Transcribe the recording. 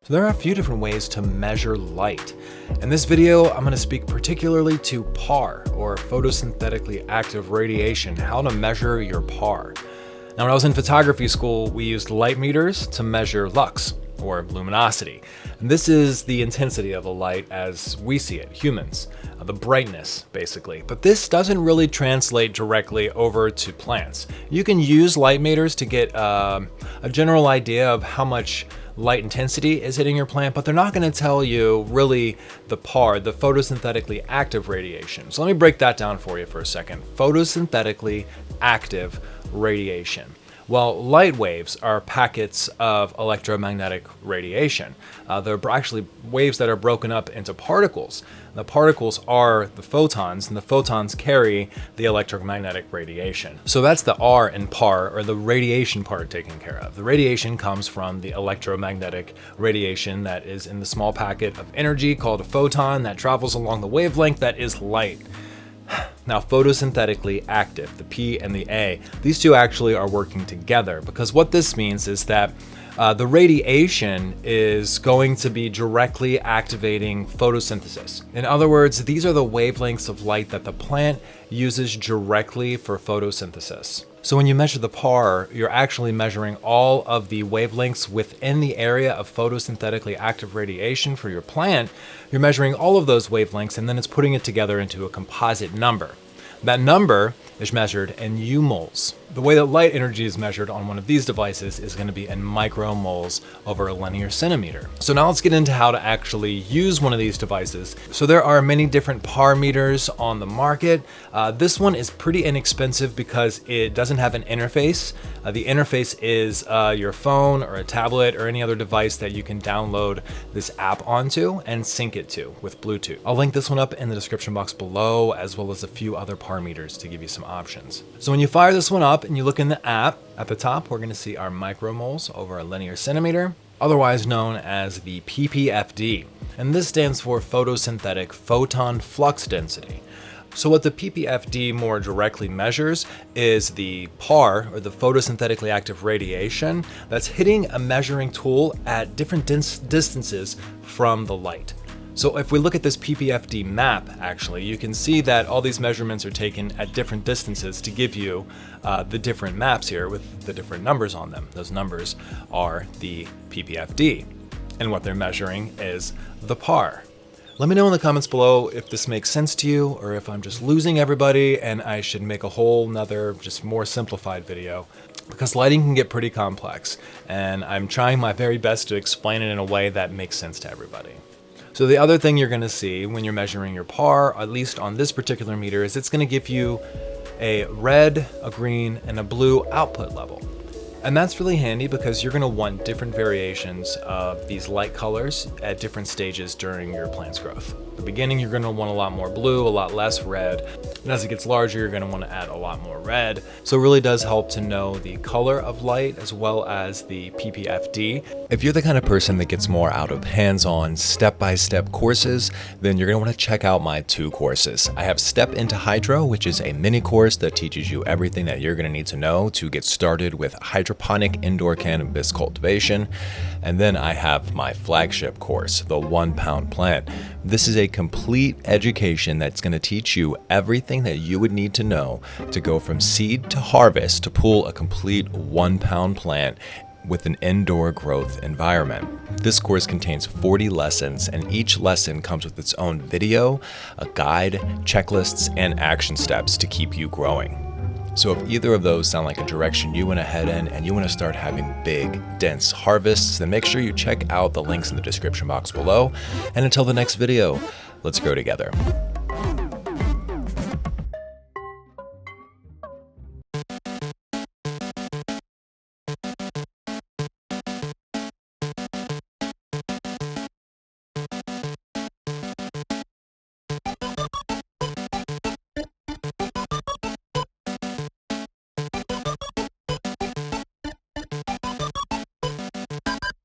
So there are a few different ways to measure light. In this video, I'm going to speak particularly to PAR, or photosynthetically active radiation, how to measure your PAR. Now, when I was in photography school, we used light meters to measure lux, or luminosity. And this is the intensity of the light as we see it, humans, the brightness, basically. But this doesn't really translate directly over to plants. You can use light meters to get a general idea of how much light intensity is hitting your plant, but they're not going to tell you really the PAR, the photosynthetically active radiation. So let me break that down for you for a second. Photosynthetically active radiation. Well, light waves are packets of electromagnetic radiation. They're actually waves that are broken up into particles. The particles are the photons, and the photons carry the electromagnetic radiation. So that's the R in PAR, or the radiation part, taken care of. The radiation comes from the electromagnetic radiation that is in the small packet of energy called a photon that travels along the wavelength that is light. Now, photosynthetically active, the P and the A, these two actually are working together, because what this means is that the radiation is going to be directly activating photosynthesis. In other words, these are the wavelengths of light that the plant uses directly for photosynthesis. So when you measure the PAR, you're actually measuring all of the wavelengths within the area of photosynthetically active radiation for your plant. You're measuring all of those wavelengths, and then it's putting it together into a composite number. That number is measured in U-moles. The way that light energy is measured on one of these devices is going to be in micromoles over a linear centimeter. So now let's get into how to actually use one of these devices. So there are many different PAR meters on the market. This one is pretty inexpensive because it doesn't have an interface. The interface is your phone or a tablet or any other device that you can download this app onto and sync it to with Bluetooth. I'll link this one up in the description box below, as well as a few other PAR meters to give you some options. So when you fire this one up and you look in the app, at the top, we're going to see our micromoles over a linear centimeter, otherwise known as the ppfd. And this stands for photosynthetic photon flux density. So what the ppfd more directly measures is the PAR, or the photosynthetically active radiation, that's hitting a measuring tool at different distances from the light. So if we look at this ppfd map, actually, you can see that all these measurements are taken at different distances to give you the different maps here with the different numbers on them. Those numbers are the ppfd, and what they're measuring is the PAR. Let me know in the comments below if this makes sense to you, or if I'm just losing everybody and I should make a whole nother, just more simplified video, because lighting can get pretty complex, and I'm trying my very best to explain it in a way that makes sense to everybody. So the other thing you're going to see when you're measuring your PAR, at least on this particular meter, is it's going to give you a red, a green, and a blue output level. And that's really handy because you're going to want different variations of these light colors at different stages during your plant's growth. At the beginning, you're going to want a lot more blue, a lot less red. And as it gets larger, you're going to want to add a lot more red. So it really does help to know the color of light as well as the ppfd. If you're the kind of person that gets more out of hands-on, step-by-step courses, then you're going to want to check out my 2 courses. I have Step into Hydro, which is a mini course that teaches you everything that you're going to need to know to get started with hydroponic indoor cannabis cultivation. And then I have my flagship course, the 1 Pound Plant. This is a complete education that's going to teach you everything that you would need to know to go from seed to harvest to pull a complete 1 pound plant with an indoor growth environment. This course contains 40 lessons, and each lesson comes with its own video, a guide, checklists, and action steps to keep you growing. So if either of those sound like a direction you want to head in and you want to start having big, dense harvests, then make sure you check out the links in the description box below. And until the next video, let's grow together.